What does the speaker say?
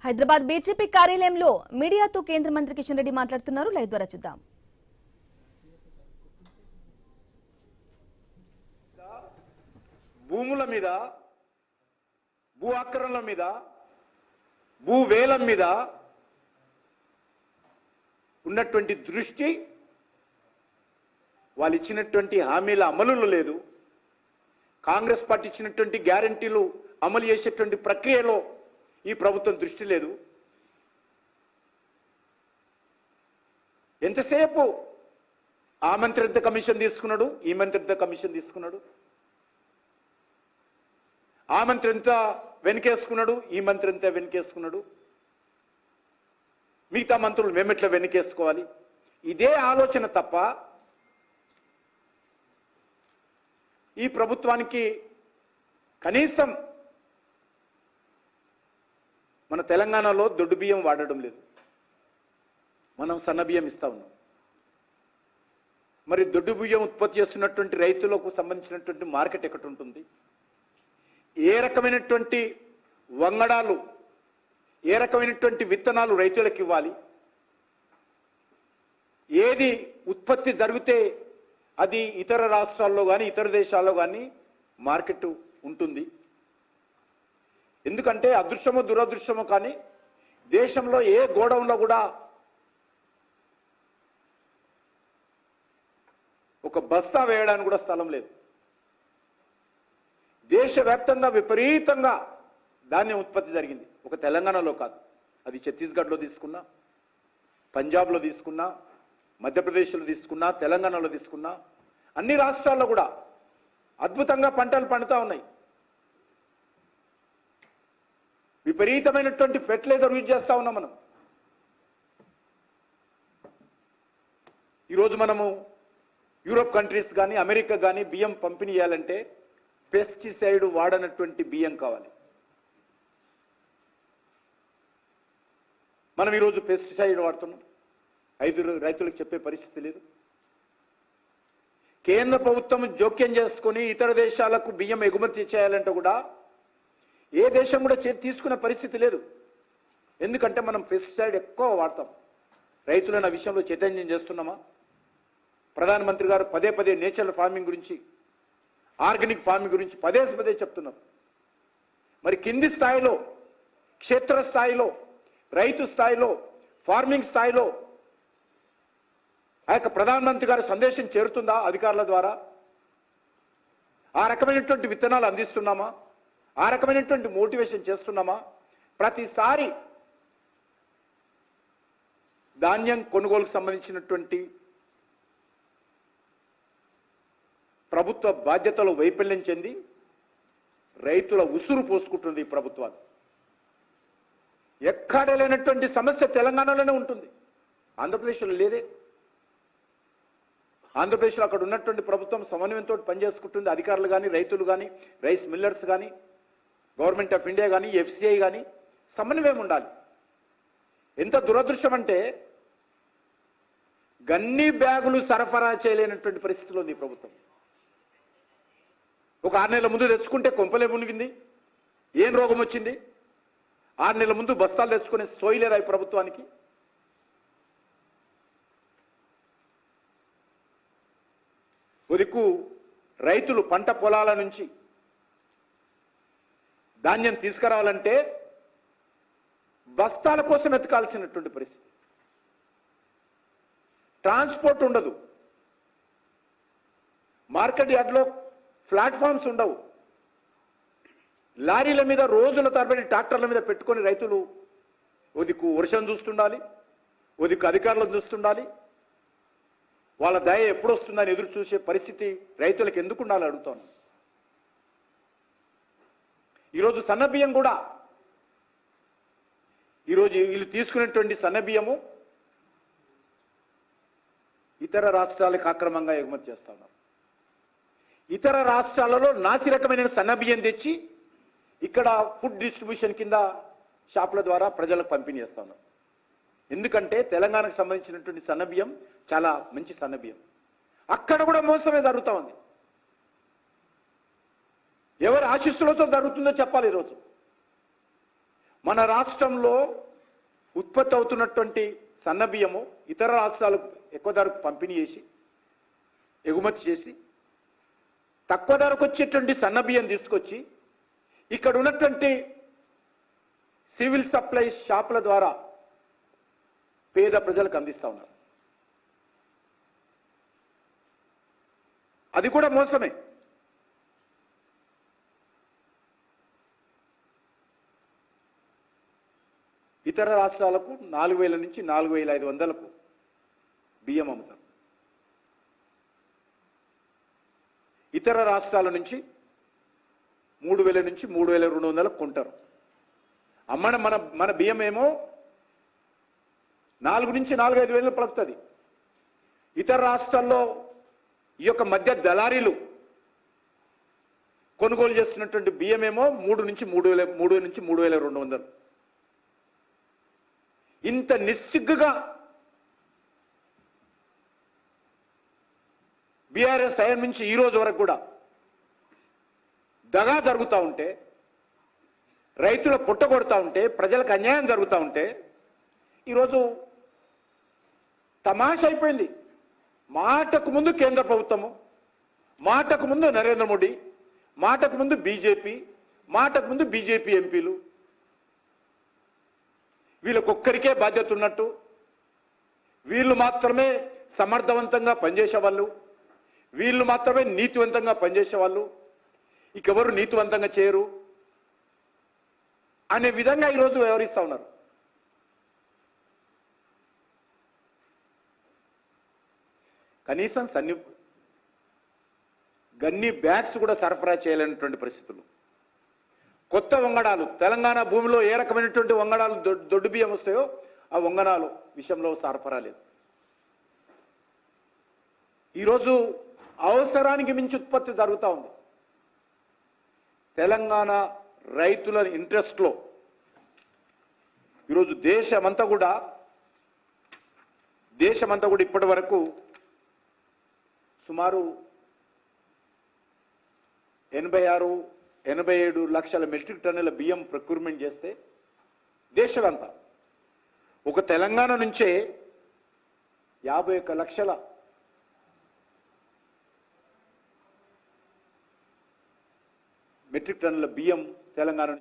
Hyderabad BJP కార్యాలయంలో మీడియాతో కేంద్ర మంత్రి కిషన్ రెడ్డి మాట్లాడుతున్నారు. లైవ్ ద్వారా చూద్దాం. భూముల మీద, భూ ఆక్రమణల మీద, భూ వేలం మీద ఉన్నటువంటి దృష్టి వాళ్ళు ఇచ్చినటువంటి హామీల అమలులో లేదు. కాంగ్రెస్ పార్టీ ఇచ్చినటువంటి గ్యారంటీలు అమలు చేసేటువంటి ప్రక్రియలో ఈ ప్రభుత్వం దృష్టి లేదు. ఎంతసేపు ఆ మంత్రి ఎంత కమిషన్ తీసుకున్నాడు, ఈ మంత్రి ఎంత కమిషన్ తీసుకున్నాడు, ఆ మంత్రి ఎంత వెనకేసుకున్నాడు, ఈ మంత్రి ఎంత వెనకేసుకున్నాడు, మిగతా మంత్రులు మేమెట్లా వెనకేసుకోవాలి, ఇదే ఆలోచన తప్ప ఈ ప్రభుత్వానికి కనీసం మన తెలంగాణలో దొడ్డు బియ్యం వాడడం లేదు. మనం సన్న బియ్యం ఇస్తా ఉన్నాం. మరి దొడ్డు బియ్యం ఉత్పత్తి చేస్తున్నటువంటి రైతులకు సంబంధించినటువంటి మార్కెట్ ఎక్కడ ఉంటుంది? ఏ రకమైనటువంటి వంగడాలు, ఏ రకమైనటువంటి విత్తనాలు రైతులకు ఇవ్వాలి? ఏది ఉత్పత్తి జరిగితే అది ఇతర రాష్ట్రాల్లో కానీ ఇతర దేశాల్లో కానీ మార్కెట్ ఉంటుంది? ఎందుకంటే అదృష్టమో దురదృష్టమో కానీ దేశంలో ఏ గోడౌన్లో కూడా ఒక బస్తా వేయడానికి కూడా స్థలం లేదు. దేశవ్యాప్తంగా విపరీతంగా ధాన్యం ఉత్పత్తి జరిగింది. ఒక తెలంగాణలో కాదు, అది ఛత్తీస్గఢ్లో తీసుకున్నా, పంజాబ్లో తీసుకున్నా, మధ్యప్రదేశ్లో తీసుకున్నా, తెలంగాణలో తీసుకున్నా, అన్ని రాష్ట్రాల్లో కూడా అద్భుతంగా పంటలు పండుతూ ఉన్నాయి. విపరీతమైనటువంటి ఫెర్టిలైజర్ యూజ్ చేస్తూ ఉన్నాం మనం. ఈరోజు మనము యూరోప్ కంట్రీస్ కానీ అమెరికా కానీ బియ్యం పంపిణీ చేయాలంటే పెస్టిసైడ్ వాడనటువంటి బియ్యం కావాలి. మనం ఈరోజు పెస్టిసైడ్ వాడుతున్నాం, రైతులకు చెప్పే పరిస్థితి లేదు. కేంద్ర ప్రభుత్వం జోక్యం చేసుకుని ఇతర దేశాలకు బియ్యం ఎగుమతి చేయాలంటే కూడా ఏ దేశం కూడా తీసుకునే పరిస్థితి లేదు. ఎందుకంటే మనం పెస్టిసైడ్ ఎక్కువ వాడతాం. రైతులను ఆ విషయంలో చైతన్యం చేస్తున్నామా? ప్రధానమంత్రి గారు పదే పదే నేచురల్ ఫార్మింగ్ గురించి, ఆర్గానిక్ ఫార్మింగ్ గురించి పదే పదే చెప్తున్నారు. మరి కింది స్థాయిలో, క్షేత్ర స్థాయిలో, రైతు స్థాయిలో, ఫార్మింగ్ స్థాయిలో ఆ యొక్క ప్రధానమంత్రి గారి సందేశం చేరుతుందా అధికారుల ద్వారా? ఆ రకమైనటువంటి విత్తనాలు అందిస్తున్నామా? ఆ రకమైనటువంటి మోటివేషన్ చేస్తున్నామా? ప్రతిసారి ధాన్యం కొనుగోలుకు సంబంధించినటువంటి ప్రభుత్వ బాధ్యతలో వైఫల్యం చెంది రైతుల ఉసురు పోసుకుంటుంది ఈ ప్రభుత్వాలు. ఎక్కడ లేనటువంటి సమస్య తెలంగాణలోనే ఉంటుంది, ఆంధ్రప్రదేశ్లో లేదే. ఆంధ్రప్రదేశ్లో అక్కడ ఉన్నటువంటి ప్రభుత్వం సమన్వయంతో పనిచేసుకుంటుంది. అధికారులు కానీ, రైతులు కానీ, రైస్ మిల్లర్స్ కానీ, గవర్నమెంట్ ఆఫ్ ఇండియా కానీ, ఎఫ్సిఐ కానీ సమన్వయం ఉండాలి. ఎంత దురదృష్టం అంటే గన్ని బ్యాగులు సరఫరా చేయలేనటువంటి పరిస్థితిలో ఉంది ప్రభుత్వం. ఒక 6 నెలల ముందు తెచ్చుకుంటే కొంపలే మునిగింది. ఏం రోగం వచ్చింది? 6 నెలల ముందు బస్తాలు తెచ్చుకునే సోయిలేరా ఈ ప్రభుత్వానికి? ఉదిక్కు రైతులు పంట పొలాల నుంచి ధాన్యం తీసుకురావాలంటే బస్తాల కోసం ఎతకాల్సినటువంటి పరిస్థితి. ట్రాన్స్పోర్ట్ ఉండదు, మార్కెట్ యార్డ్లో ప్లాట్ఫామ్స్ ఉండవు, లారీల మీద రోజుల తరబడి ట్రాక్టర్ల మీద పెట్టుకొని రైతులు ఉదిక్కు వర్షం చూస్తుండాలి, ఉదిక్కు అధికారులను చూస్తుండాలి. వాళ్ళ దయ ఎప్పుడు వస్తుందని ఎదురు చూసే పరిస్థితి రైతులకు ఎందుకు ఉండాలని అడుగుతాను. ఈరోజు సన్నబియ్యం కూడా, ఈరోజు వీళ్ళు తీసుకునేటువంటి సన్నబియ్యము ఇతర రాష్ట్రాలకు అక్రమంగా ఎగుమతి చేస్తా ఉన్నారు. ఇతర రాష్ట్రాలలో నాసి రకమైన సన్నబియ్యం తెచ్చి ఇక్కడ ఫుడ్ డిస్ట్రిబ్యూషన్ కింద షాపుల ద్వారా ప్రజలకు పంపిణీ చేస్తా ఉన్నారు. ఎందుకంటే తెలంగాణకు సంబంధించినటువంటి సన్నబియ్యం చాలా మంచి సన్నబియ్యం. అక్కడ కూడా మోసమే జరుగుతూ ఉంది. ఎవరి ఆశీస్సులతో జరుగుతుందో చెప్పాలి. ఈరోజు మన రాష్ట్రంలో ఉత్పత్తి అవుతున్నటువంటి సన్న బియ్యము ఇతర రాష్ట్రాలకు ఎక్కువ ధరకు పంపిణీ చేసి ఎగుమతి చేసి తక్కువ ధరకు వచ్చేటువంటి సన్న బియ్యం తీసుకొచ్చి ఇక్కడ ఉన్నటువంటి సివిల్ సప్లై షాపుల ద్వారా పేద ప్రజలకు అందిస్తా ఉన్నారు. అది కూడా మోసమే. ఇతర రాష్ట్రాలకు 4,000 నుంచి 4,500కు బియ్యం అమ్ముతారు. ఇతర రాష్ట్రాల నుంచి 3,000 నుంచి 3,200కు కొంటారు. మన బియ్యం ఏమో 4 నుంచి 4-5 వేలు పలుకుతుంది. ఇతర రాష్ట్రాల్లో ఈ యొక్క మధ్య దళారీలు కొనుగోలు చేస్తున్నటువంటి బియ్యం ఏమో 3 నుంచి 3,200. ఇంత నిస్సిగ్గుగా బీఆర్ఎస్ హయాం నుంచి ఈ రోజు వరకు కూడా దగా జరుగుతూ ఉంటే, రైతుల పుట్టగొడతా ఉంటే, ప్రజలకు అన్యాయం జరుగుతూ ఉంటే ఈరోజు తమాషా అయిపోయింది. మాటకు ముందు కేంద్ర ప్రభుత్వము, మాటకు ముందు నరేంద్ర మోడీ, మాటకు ముందు బీజేపీ, మాటకు ముందు బీజేపీ ఎంపీలు, వీళ్ళకొక్కరికే బాధ్యత ఉన్నట్టు, వీళ్ళు మాత్రమే సమర్థవంతంగా పనిచేసేవాళ్ళు, వీళ్ళు మాత్రమే నీతివంతంగా పనిచేసేవాళ్ళు, ఇంకెవరు నీతివంతంగా చేయరు అనే విధంగా ఈరోజు వ్యవహరిస్తూ ఉన్నారు. కనీసం గన్ని బ్యాగ్స్ కూడా సరఫరా చేయలేనటువంటి పరిస్థితులు. కొత్త వంగడాలు, తెలంగాణ భూమిలో ఏ రకమైనటువంటి వంగడాలు దొడ్డు బియ్యం వస్తాయో ఆ వంగడాలు విషయంలో సరఫరా లేదు. ఈరోజు అవసరానికి మించి ఉత్పత్తి జరుగుతూ ఉంది. తెలంగాణ రైతుల ఇంట్రెస్ట్లో ఈరోజు దేశమంతా కూడా ఇప్పటి వరకు సుమారు 86-87 లక్షల మెట్రిక్ టన్నుల బియ్యం ప్రొక్యూర్మెంట్ చేస్తే దేశమంతా ఒక తెలంగాణ నుంచే 51 లక్షల మెట్రిక్ టన్నుల బియ్యం తెలంగాణ